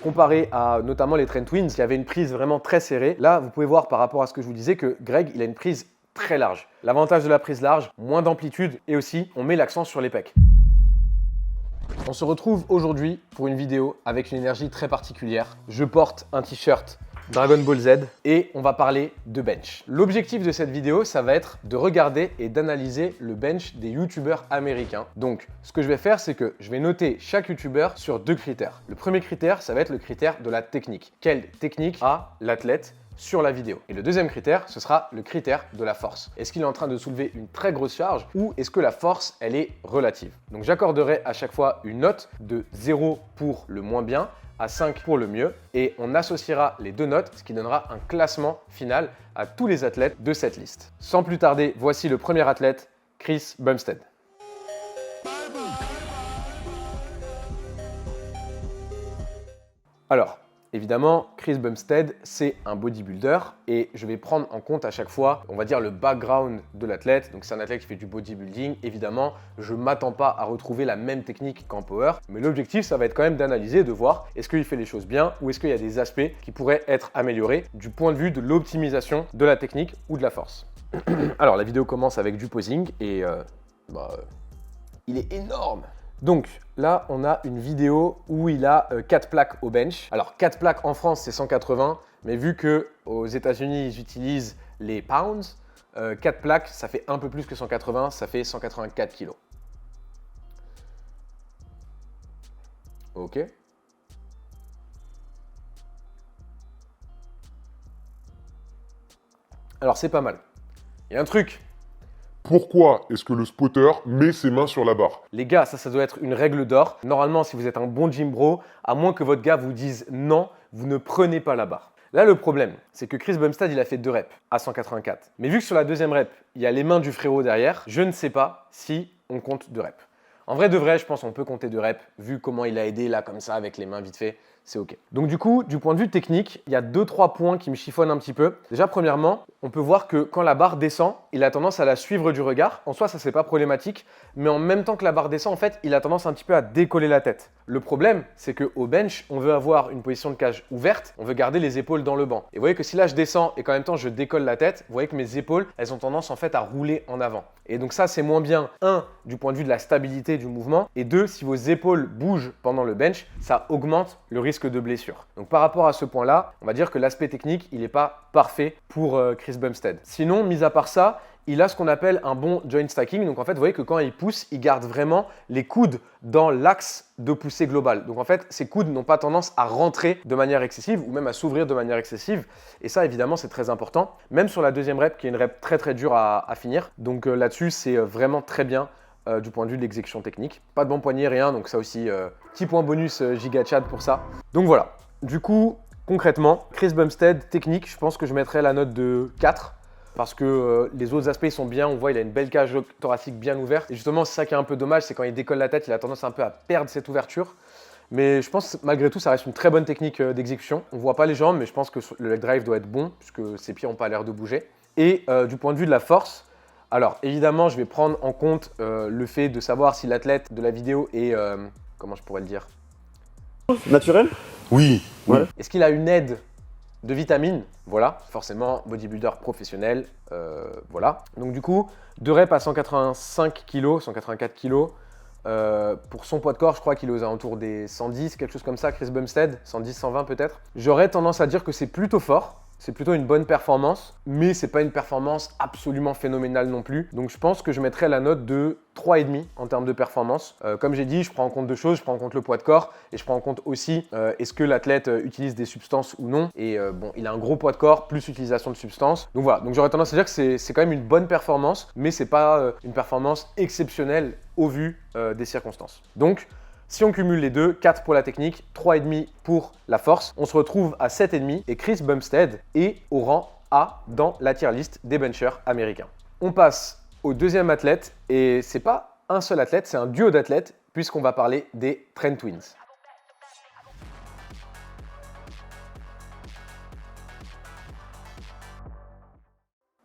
comparé à notamment les Trent Twins qui avaient une prise vraiment très serrée. Là, vous pouvez voir par rapport à ce que je vous disais que Greg, il a une prise très large. L'avantage de la prise large, moins d'amplitude et aussi, on met l'accent sur les pecs. On se retrouve aujourd'hui pour une vidéo avec une énergie très particulière. Je porte un t-shirt Dragon Ball Z et on va parler de bench. L'objectif de cette vidéo, ça va être de regarder et d'analyser le bench des youtubeurs américains. Donc, ce que je vais faire, c'est que je vais noter chaque youtubeur sur 2 critères. Le premier critère, ça va être le critère de la technique. Quelle technique a l'athlète sur la vidéo? Et le deuxième critère, ce sera le critère de la force. Est-ce qu'il est en train de soulever une très grosse charge ou est-ce que la force, elle est relative? Donc j'accorderai à chaque fois une note de 0 pour le moins bien à 5 pour le mieux et on associera les 2 notes, ce qui donnera un classement final à tous les athlètes de cette liste. Sans plus tarder, voici le premier athlète, Chris Bumstead. Alors, évidemment, Chris Bumstead, c'est un bodybuilder et je vais prendre en compte à chaque fois, on va dire, le background de l'athlète. Donc, c'est un athlète qui fait du bodybuilding. Évidemment, je ne m'attends pas à retrouver la même technique qu'en power, mais l'objectif, ça va être quand même d'analyser, de voir est-ce qu'il fait les choses bien ou est-ce qu'il y a des aspects qui pourraient être améliorés du point de vue de l'optimisation de la technique ou de la force. Alors, la vidéo commence avec du posing et il est énorme. Donc là, on a une vidéo où il a 4 plaques au bench. Alors 4 plaques en France, c'est 180, mais vu qu'aux États-Unis, ils utilisent les pounds, 4 plaques, ça fait un peu plus que 180, ça fait 184 kg. Ok. Alors c'est pas mal. Il y a un truc. Pourquoi est-ce que le spotter met ses mains sur la barre? Les gars, ça doit être une règle d'or. Normalement, si vous êtes un bon gym bro, à moins que votre gars vous dise non, vous ne prenez pas la barre. Là, le problème, c'est que Chris Bumstead, il a fait 2 reps à 184. Mais vu que sur la deuxième rep, il y a les mains du frérot derrière, je ne sais pas si on compte 2 reps. En vrai de vrai, je pense qu'on peut compter 2 reps, vu comment il a aidé là comme ça avec les mains vite fait, c'est ok. Donc du coup, du point de vue technique, il y a 2-3 points qui me chiffonnent un petit peu. Déjà, premièrement, on peut voir que quand la barre descend, il a tendance à la suivre du regard. En soi, ça c'est pas problématique, mais en même temps que la barre descend, en fait, il a tendance un petit peu à décoller la tête. Le problème, c'est qu'au bench, on veut avoir une position de cage ouverte, on veut garder les épaules dans le banc. Et vous voyez que si là je descends et qu'en même temps je décolle la tête, vous voyez que mes épaules, elles ont tendance en fait à rouler en avant. Et donc ça, c'est moins bien, 1, du point de vue de la stabilité du mouvement, et 2, si vos épaules bougent pendant le bench, ça augmente le risque de blessure. Donc par rapport à ce point-là, on va dire que l'aspect technique, il n'est pas parfait pour Chris Bumstead. Sinon, mis à part ça, il a ce qu'on appelle un bon joint stacking. Donc en fait, vous voyez que quand il pousse, il garde vraiment les coudes dans l'axe de poussée globale. Donc en fait, ces coudes n'ont pas tendance à rentrer de manière excessive ou même à s'ouvrir de manière excessive. Et ça, évidemment, c'est très important. Même sur la deuxième rep, qui est une rep très très dure à finir. Donc là-dessus, c'est vraiment très bien du point de vue de l'exécution technique. Pas de bon poignet, rien. Donc ça aussi, petit point bonus giga chat pour ça. Donc voilà. Du coup, concrètement, Chris Bumstead, technique, je pense que je mettrais la note de 4. Parce que les autres aspects sont bien, on voit il a une belle cage thoracique bien ouverte. Et justement, c'est ça qui est un peu dommage, c'est quand il décolle la tête, il a tendance un peu à perdre cette ouverture. Mais je pense malgré tout, ça reste une très bonne technique d'exécution. On ne voit pas les jambes, mais je pense que le leg drive doit être bon, puisque ses pieds n'ont pas l'air de bouger. Et du point de vue de la force, alors évidemment, je vais prendre en compte le fait de savoir si l'athlète de la vidéo est, comment je pourrais le dire? Naturel? Oui. Ouais. Est-ce qu'il a une aide de vitamines? Voilà, forcément, bodybuilder professionnel, voilà. Donc du coup, 2 reps à 185 kg, 184 kg. Pour son poids de corps, je crois qu'il est aux alentours des 110, quelque chose comme ça, Chris Bumstead, 110, 120 peut-être. J'aurais tendance à dire que c'est plutôt fort. C'est plutôt une bonne performance, mais c'est pas une performance absolument phénoménale non plus. Donc je pense que je mettrais la note de 3,5 en termes de performance. Comme j'ai dit, je prends en compte 2 choses. Je prends en compte le poids de corps et je prends en compte aussi est-ce que l'athlète utilise des substances ou non. Et bon, il a un gros poids de corps plus utilisation de substances. Donc voilà, donc j'aurais tendance à dire que c'est quand même une bonne performance, mais c'est pas une performance exceptionnelle au vu des circonstances. Donc si on cumule les deux, 4 pour la technique, 3,5 pour la force, on se retrouve à 7,5 et Chris Bumstead est au rang A dans la tier list des benchers américains. On passe au deuxième athlète et c'est pas un seul athlète, c'est un duo d'athlètes puisqu'on va parler des Trent Twins.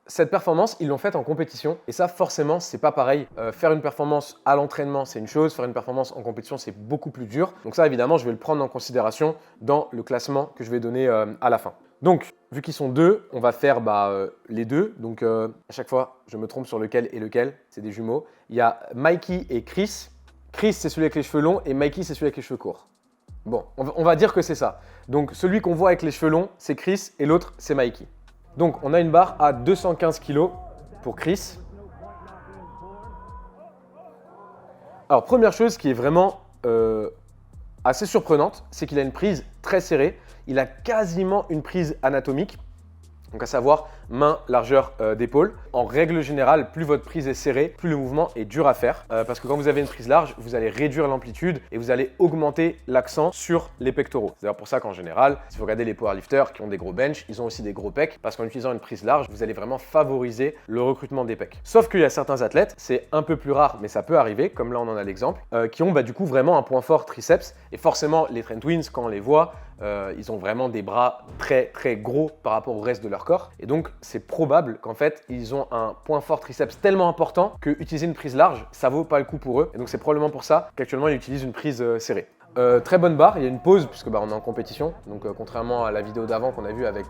cette performance, ils l'ont faite en compétition. Et ça, forcément, c'est pas pareil. Faire une performance à l'entraînement, c'est une chose. Faire une performance en compétition, c'est beaucoup plus dur. Donc ça, évidemment, je vais le prendre en considération dans le classement que je vais donner à la fin. Donc, vu qu'ils sont deux, on va faire les deux. Donc, à chaque fois, je me trompe sur lequel est lequel. C'est des jumeaux. Il y a Mikey et Chris. Chris, c'est celui avec les cheveux longs et Mikey, c'est celui avec les cheveux courts. Bon, on va dire que c'est ça. Donc, celui qu'on voit avec les cheveux longs, c'est Chris et l'autre, c'est Mikey. Donc, on a une barre à 215 kg pour Chris. Alors, première chose qui est vraiment assez surprenante, c'est qu'il a une prise très serrée. Il a quasiment une prise anatomique, donc à savoir main, largeur d'épaule. En règle générale, plus votre prise est serrée, plus le mouvement est dur à faire. Parce que quand vous avez une prise large, vous allez réduire l'amplitude et vous allez augmenter l'accent sur les pectoraux. C'est d'ailleurs pour ça qu'en général, si vous regardez les powerlifters qui ont des gros bench, ils ont aussi des gros pecs. Parce qu'en utilisant une prise large, vous allez vraiment favoriser le recrutement des pecs. Sauf qu'il y a certains athlètes, c'est un peu plus rare, mais ça peut arriver, comme là on en a l'exemple, qui ont du coup vraiment un point fort triceps. Et forcément, les Trent Twins, quand on les voit, ils ont vraiment des bras très très gros par rapport au reste de leur corps. Et donc, c'est probable qu'en fait, ils ont un point fort triceps tellement important que utiliser une prise large, ça vaut pas le coup pour eux. Et donc, c'est probablement pour ça qu'actuellement, ils utilisent une prise serrée. Très bonne barre, il y a une pause puisque on est en compétition. Donc, contrairement à la vidéo d'avant qu'on a vue avec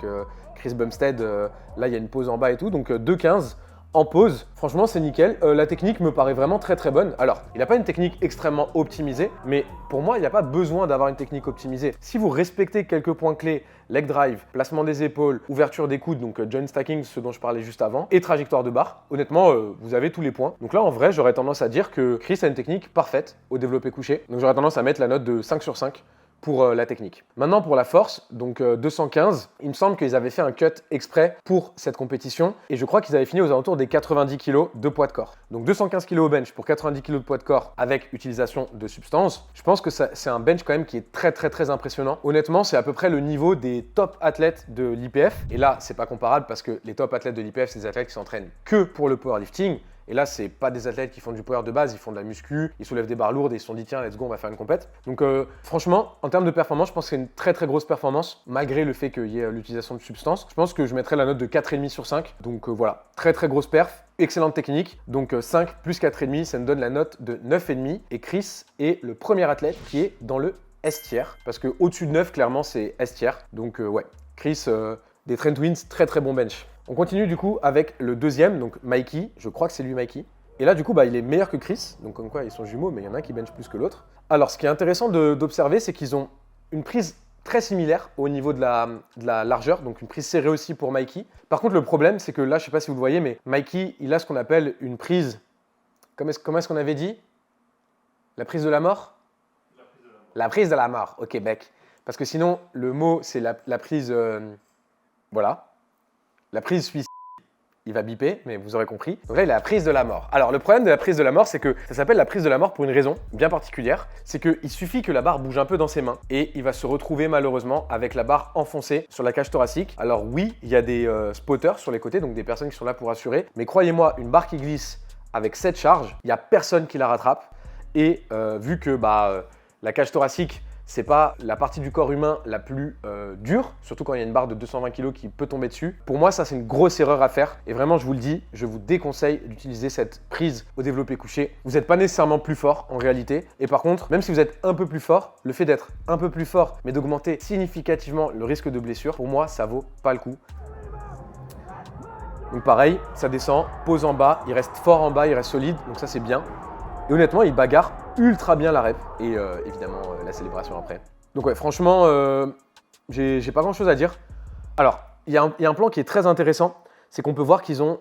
Chris Bumstead, là, il y a une pause en bas et tout. Donc, 2,15. En pause, franchement c'est nickel, la technique me paraît vraiment très très bonne. Alors, il n'a pas une technique extrêmement optimisée, mais pour moi il n'y a pas besoin d'avoir une technique optimisée. Si vous respectez quelques points clés, leg drive, placement des épaules, ouverture des coudes, donc joint stacking, ce dont je parlais juste avant, et trajectoire de barre, honnêtement vous avez tous les points. Donc là en vrai j'aurais tendance à dire que Chris a une technique parfaite au développé couché, donc j'aurais tendance à mettre la note de 5 sur 5. Pour la technique. Maintenant pour la force, donc 215, il me semble qu'ils avaient fait un cut exprès pour cette compétition et je crois qu'ils avaient fini aux alentours des 90 kg de poids de corps. Donc 215 kg au bench pour 90 kg de poids de corps avec utilisation de substances, je pense que c'est un bench quand même qui est très très très impressionnant. Honnêtement, c'est à peu près le niveau des top athlètes de l'IPF et là, c'est pas comparable parce que les top athlètes de l'IPF, c'est des athlètes qui s'entraînent que pour le powerlifting. Et là, c'est pas des athlètes qui font du power de base, ils font de la muscu, ils soulèvent des barres lourdes et ils se sont dit tiens, let's go, on va faire une compète. Donc franchement, en termes de performance, je pense que c'est une très très grosse performance, malgré le fait qu'il y ait l'utilisation de substances. Je pense que je mettrais la note de 4,5 sur 5. Donc voilà, très très grosse perf, excellente technique. Donc 5 plus 4,5, ça me donne la note de 9,5. Et Chris est le premier athlète qui est dans le S tier, parce qu'au-dessus de 9, clairement, c'est S tier. Donc ouais, Chris, des Trent Twins, très très bon bench. On continue du coup avec le deuxième, donc Mikey, je crois que c'est lui Mikey. Et là du coup il est meilleur que Chris, donc comme quoi ils sont jumeaux mais il y en a un qui bench plus que l'autre. Alors ce qui est intéressant d'observer c'est qu'ils ont une prise très similaire au niveau de la largeur, donc une prise serrée aussi pour Mikey. Par contre le problème c'est que là je sais pas si vous le voyez mais Mikey il a ce qu'on appelle une prise, comment est-ce qu'on avait dit? La prise de la mort? La prise de la mort, ok bec. Parce que sinon le mot c'est la prise, voilà. La prise suicide, il va biper, mais vous aurez compris. Donc là, il a la prise de la mort. Alors, le problème de la prise de la mort, c'est que ça s'appelle la prise de la mort pour une raison bien particulière. C'est qu'il suffit que la barre bouge un peu dans ses mains et il va se retrouver malheureusement avec la barre enfoncée sur la cage thoracique. Alors oui, il y a des spotters sur les côtés, donc des personnes qui sont là pour assurer. Mais croyez-moi, une barre qui glisse avec cette charge, il n'y a personne qui la rattrape. Et vu que la cage thoracique, c'est pas la partie du corps humain la plus dure, surtout quand il y a une barre de 220 kg qui peut tomber dessus. Pour moi, ça, c'est une grosse erreur à faire. Et vraiment, je vous le dis, je vous déconseille d'utiliser cette prise au développé couché. Vous n'êtes pas nécessairement plus fort en réalité. Et par contre, même si vous êtes un peu plus fort, le fait d'être un peu plus fort, mais d'augmenter significativement le risque de blessure, pour moi, ça vaut pas le coup. Donc pareil, ça descend, pose en bas, il reste fort en bas, il reste solide, donc ça c'est bien. Et honnêtement, il bagarre ultra bien la rep. Et évidemment, la célébration après. Donc ouais, franchement, j'ai pas grand chose à dire. Alors, il y a un plan qui est très intéressant. C'est qu'on peut voir qu'ils ont,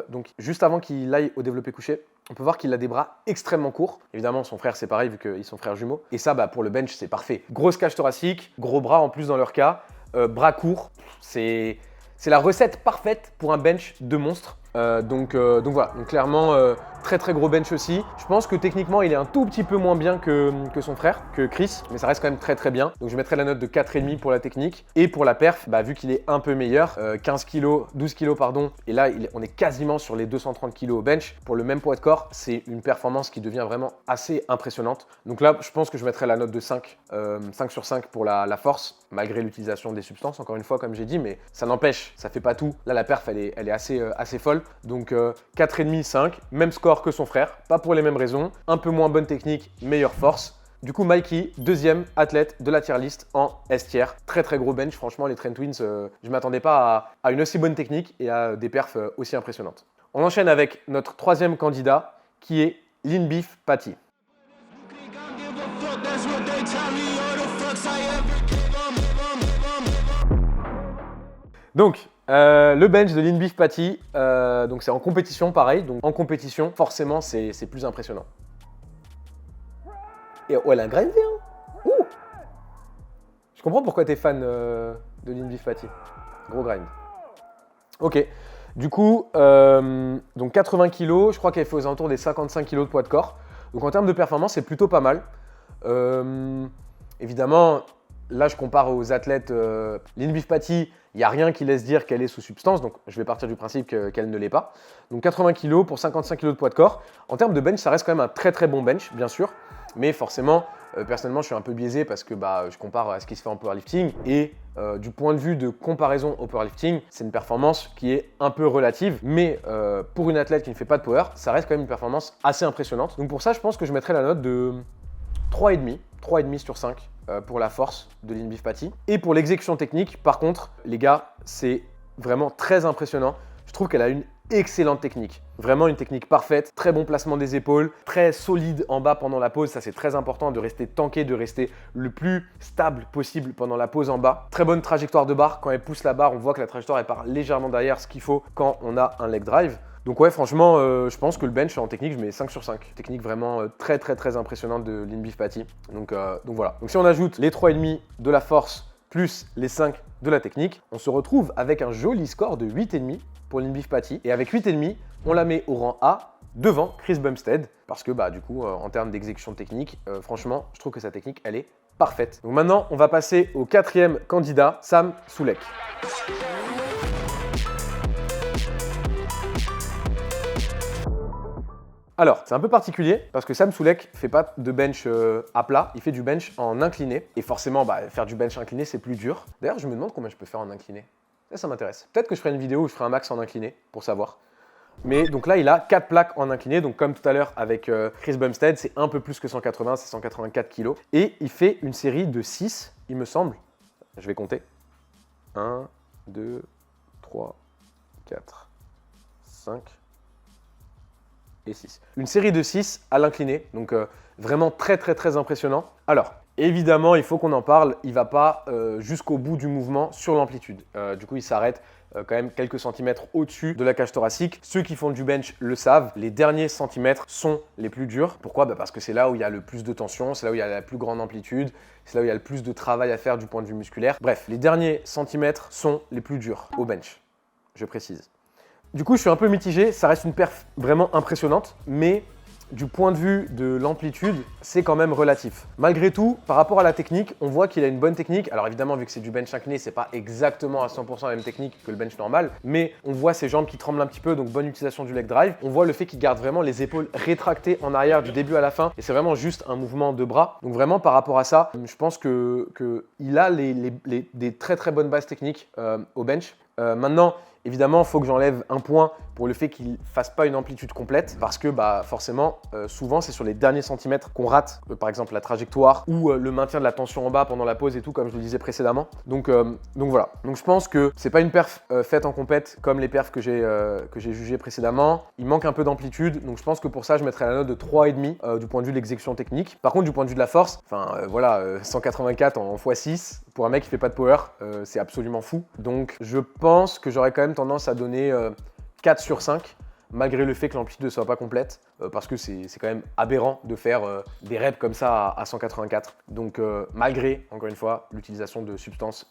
donc juste avant qu'il aille au développé couché, on peut voir qu'il a des bras extrêmement courts. Évidemment, son frère, c'est pareil vu qu'ils sont frères jumeaux. Et ça, pour le bench, c'est parfait. Grosse cage thoracique, gros bras en plus dans leur cas, bras courts. C'est la recette parfaite pour un bench de monstre. Donc voilà, donc clairement très très gros bench aussi. Je pense que techniquement il est un tout petit peu moins bien que son frère, que Chris, mais ça reste quand même très très bien. Donc je mettrai la note de 4,5 pour la technique. Et pour la perf, vu qu'il est un peu meilleur, 15 kg, 12 kg pardon, et là on est quasiment sur les 230 kg au bench. Pour le même poids de corps, c'est une performance qui devient vraiment assez impressionnante. Donc là je pense que je mettrai la note de 5, 5 sur 5 pour la force, malgré l'utilisation des substances, encore une fois comme j'ai dit, mais ça n'empêche, ça fait pas tout. Là la perf elle est assez folle. Donc 4,5, 5, même score que son frère, pas pour les mêmes raisons, un peu moins bonne technique, meilleure force. Du coup, Mikey, deuxième athlète de la tier list en S tier. Très très gros bench, franchement, les Trent Twins, je m'attendais pas à une aussi bonne technique et à des perfs aussi impressionnantes. On enchaîne avec notre troisième candidat qui est Lean Beef Patty. Donc, le bench de Lean Beef Patty, donc c'est en compétition pareil, donc en compétition forcément c'est plus impressionnant. Et oh, elle a un grind hein. Ouh. Je comprends pourquoi tu es fan de Lean Beef Patty. Gros grind. Ok, du coup, donc 80 kg, je crois qu'elle fait aux alentours des 55 kg de poids de corps. Donc en termes de performance, c'est plutôt pas mal. Évidemment, là je compare aux athlètes Lean Beef Patty. Il n'y a rien qui laisse dire qu'elle est sous substance, donc je vais partir du principe qu'elle ne l'est pas. Donc 80 kg pour 55 kg de poids de corps. En termes de bench, ça reste quand même un très très bon bench, bien sûr. Mais forcément, personnellement, je suis un peu biaisé parce que je compare à ce qui se fait en powerlifting. Et du point de vue de comparaison au powerlifting, c'est une performance qui est un peu relative. Mais pour une athlète qui ne fait pas de power, ça reste quand même une performance assez impressionnante. Donc pour ça, je pense que je mettrai la note de 3,5 sur 5 pour la force de Lean Beef Patty. Et pour l'exécution technique, par contre, les gars, c'est vraiment très impressionnant. Je trouve qu'elle a une excellente technique. Vraiment une technique parfaite, très bon placement des épaules, très solide en bas pendant la pose. Ça, c'est très important de rester tanké, de rester le plus stable possible pendant la pose en bas. Très bonne trajectoire de barre. Quand elle pousse la barre, on voit que la trajectoire, elle part légèrement derrière, ce qu'il faut quand on a un leg drive. Donc ouais, franchement, je pense que le bench en technique, je mets 5 sur 5. Technique vraiment très très très impressionnante de Lean Beef Patty. Donc voilà. Donc si on ajoute les 3,5 de la force plus les 5 de la technique, on se retrouve avec un joli score de 8,5 pour Lean Beef Patty. Et avec 8,5, on la met au rang A devant Chris Bumstead. Parce que du coup, en termes d'exécution technique, franchement, je trouve que sa technique, elle est parfaite. Donc maintenant, on va passer au quatrième candidat, Sam Sulek. Alors, c'est un peu particulier parce que Sam Sulek fait pas de bench à plat, il fait du bench en incliné. Et forcément, faire du bench incliné, c'est plus dur. D'ailleurs, je me demande combien je peux faire en incliné. Ça m'intéresse. Peut-être que je ferai une vidéo où je ferai un max en incliné pour savoir. Mais donc là, il a 4 plaques en incliné. Donc comme tout à l'heure avec Chris Bumstead, c'est un peu plus que 180, c'est 184 kg. Et il fait une série de 6, il me semble. Je vais compter. 1, 2, 3, 4, 5... et 6. Une série de 6 à l'incliné, donc vraiment très très très impressionnant. Alors, évidemment, il faut qu'on en parle, il ne va pas jusqu'au bout du mouvement sur l'amplitude. Du coup, il s'arrête quand même quelques centimètres au-dessus de la cage thoracique. Ceux qui font du bench le savent, les derniers centimètres sont les plus durs. Pourquoi ? Parce que c'est là où il y a le plus de tension, c'est là où il y a la plus grande amplitude, c'est là où il y a le plus de travail à faire du point de vue musculaire. Bref, les derniers centimètres sont les plus durs au bench, je précise. Du coup, je suis un peu mitigé, ça reste une perf vraiment impressionnante, mais du point de vue de l'amplitude, c'est quand même relatif. Malgré tout, par rapport à la technique, on voit qu'il a une bonne technique. Alors évidemment, vu que c'est du bench incliné, c'est pas exactement à 100% la même technique que le bench normal, mais on voit ses jambes qui tremblent un petit peu, donc bonne utilisation du leg drive. On voit le fait qu'il garde vraiment les épaules rétractées en arrière du début à la fin, et c'est vraiment juste un mouvement de bras. Donc vraiment, par rapport à ça, je pense qu'il a des très très bonnes bases techniques au bench. Maintenant, évidemment, il faut que j'enlève un point pour le fait qu'il ne fasse pas une amplitude complète parce que forcément, souvent, c'est sur les derniers centimètres qu'on rate, par exemple la trajectoire ou le maintien de la tension en bas pendant la pause et tout, comme je le disais précédemment. Donc voilà. Donc je pense que c'est pas une perf faite en compète comme les perfs que j'ai jugées précédemment. Il manque un peu d'amplitude, donc je pense que pour ça, je mettrais la note de 3,5 du point de vue de l'exécution technique. Par contre, du point de vue de la force, 184 en x6, pour un mec qui fait pas de power, c'est absolument fou. Donc je pense que j'aurais quand même tendance à donner 4 sur 5 malgré le fait que l'amplitude ne soit pas complète, parce que c'est quand même aberrant de faire des reps comme ça à 184. Donc malgré, encore une fois, l'utilisation de substances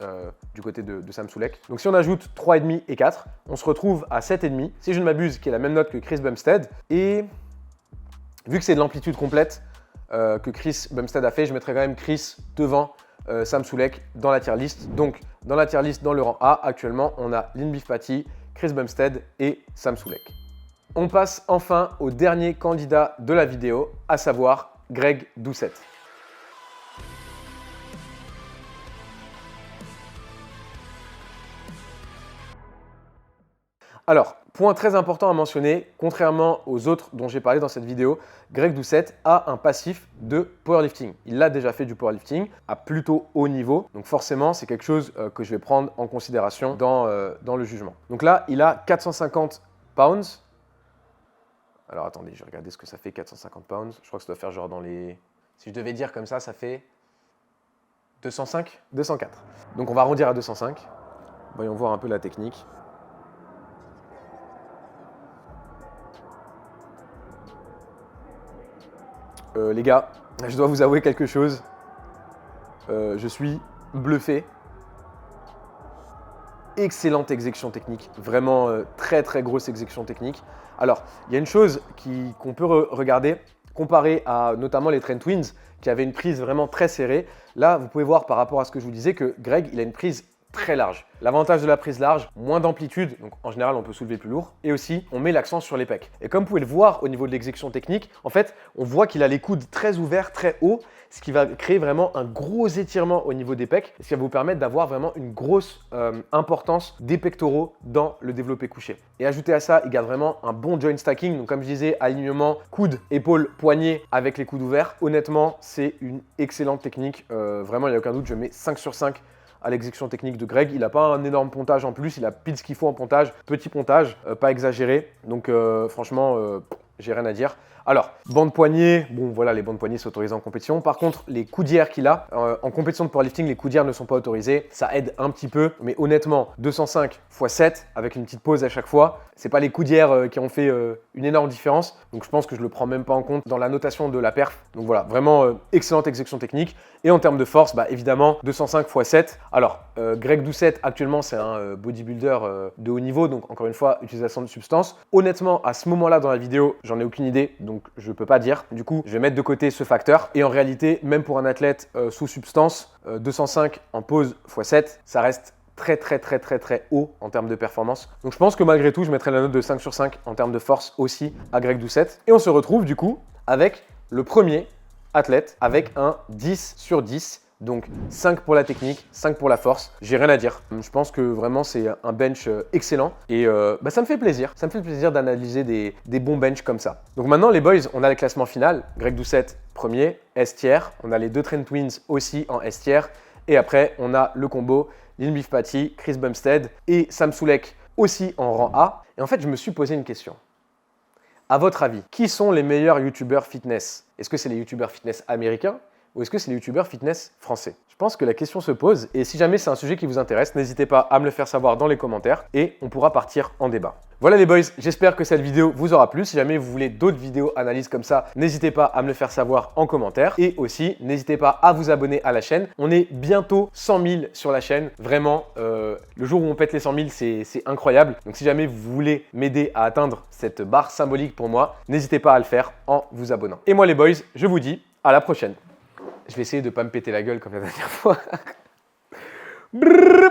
du côté de Sam Sulek. Donc si on ajoute 3,5 et 4, on se retrouve à 7,5, si je ne m'abuse, qui est la même note que Chris Bumstead. Et vu que c'est de l'amplitude complète que Chris Bumstead a fait, je mettrai quand même Chris devant Sam Sulek dans la tier list. Donc dans la tier list, dans le rang A, actuellement, on a Lean Beef Patty, Chris Bumstead et Sam Sulek. On passe enfin au dernier candidat de la vidéo, à savoir Greg Doucette. Alors, point très important à mentionner, contrairement aux autres dont j'ai parlé dans cette vidéo, Greg Doucette a un passif de powerlifting. Il a déjà fait du powerlifting à plutôt haut niveau, donc forcément c'est quelque chose que je vais prendre en considération dans le jugement. Donc là, il a 450 pounds. Alors attendez, je vais regarder ce que ça fait 450 pounds. Je crois que ça doit faire genre dans les... Si je devais dire comme ça fait 205 204. Donc on va arrondir à 205. Voyons voir un peu la technique. Les gars, je dois vous avouer quelque chose. Je suis bluffé. Excellente exécution technique. Vraiment très très grosse exécution technique. Alors, il y a une chose qu'on peut regarder, comparé à notamment les Trent Twins, qui avaient une prise vraiment très serrée. Là, vous pouvez voir par rapport à ce que je vous disais que Greg, il a une prise très large. L'avantage de la prise large, moins d'amplitude, donc en général on peut soulever plus lourd, et aussi on met l'accent sur les pecs. Et comme vous pouvez le voir au niveau de l'exécution technique, en fait on voit qu'il a les coudes très ouverts, très hauts, ce qui va créer vraiment un gros étirement au niveau des pecs, ce qui va vous permettre d'avoir vraiment une grosse importance des pectoraux dans le développé couché. Et ajouté à ça, il garde vraiment un bon joint stacking, donc comme je disais, alignement coude, épaule, poignet avec les coudes ouverts. Honnêtement, c'est une excellente technique, vraiment il n'y a aucun doute, je mets 5 sur 5 à l'exécution technique de Greg. Il n'a pas un énorme pontage en plus, il a pile ce qu'il faut en pontage, petit pontage, pas exagéré. Donc franchement, j'ai rien à dire. Alors, banc de poignet, bon voilà, les bancs de poignet sont autorisés en compétition. Par contre, les coudières qu'il a, en compétition de powerlifting, les coudières ne sont pas autorisées. Ça aide un petit peu, mais honnêtement, 205 x 7, avec une petite pause à chaque fois, c'est pas les coudières qui ont fait une énorme différence. Donc je pense que je le prends même pas en compte dans la notation de la perf. Donc voilà, vraiment excellente exécution technique. Et en termes de force, bah évidemment, 205 x 7. Alors, Greg Doucette, actuellement, c'est un bodybuilder de haut niveau, donc encore une fois, utilisation de substances. Honnêtement, à ce moment-là dans la vidéo, j'en ai aucune idée, donc je ne peux pas dire. Du coup, je vais mettre de côté ce facteur. Et en réalité, même pour un athlète sous substance, 205 en pause x 7, ça reste très haut en termes de performance. Donc je pense que malgré tout, je mettrai la note de 5 sur 5 en termes de force aussi à Greg Doucette. Et on se retrouve du coup avec le premier athlète avec un 10 sur 10. Donc 5 pour la technique, 5 pour la force, j'ai rien à dire. Je pense que vraiment c'est un bench excellent et ça me fait plaisir. Ça me fait plaisir d'analyser des bons bench comme ça. Donc maintenant les boys, on a le classement final. Greg Doucette premier, S tier. On a les deux Trent Twins aussi en S tier. Et après on a le combo Lean Beef Patty, Chris Bumstead et Sam Sulek aussi en rang A. Et en fait je me suis posé une question. À votre avis, qui sont les meilleurs youtubeurs fitness? Est-ce que c'est les youtubeurs fitness américains ou est-ce que c'est les youtubeurs fitness français? Je pense que la question se pose et si jamais c'est un sujet qui vous intéresse, n'hésitez pas à me le faire savoir dans les commentaires et on pourra partir en débat. Voilà les boys, j'espère que cette vidéo vous aura plu. Si jamais vous voulez d'autres vidéos analyses comme ça, n'hésitez pas à me le faire savoir en commentaire. Et aussi, n'hésitez pas à vous abonner à la chaîne. On est bientôt 100 000 sur la chaîne. Vraiment, le jour où on pète les 100 000, c'est incroyable. Donc si jamais vous voulez m'aider à atteindre cette barre symbolique pour moi, n'hésitez pas à le faire en vous abonnant. Et moi les boys, je vous dis à la prochaine. Je vais essayer de ne pas me péter la gueule comme la dernière fois. Brrr.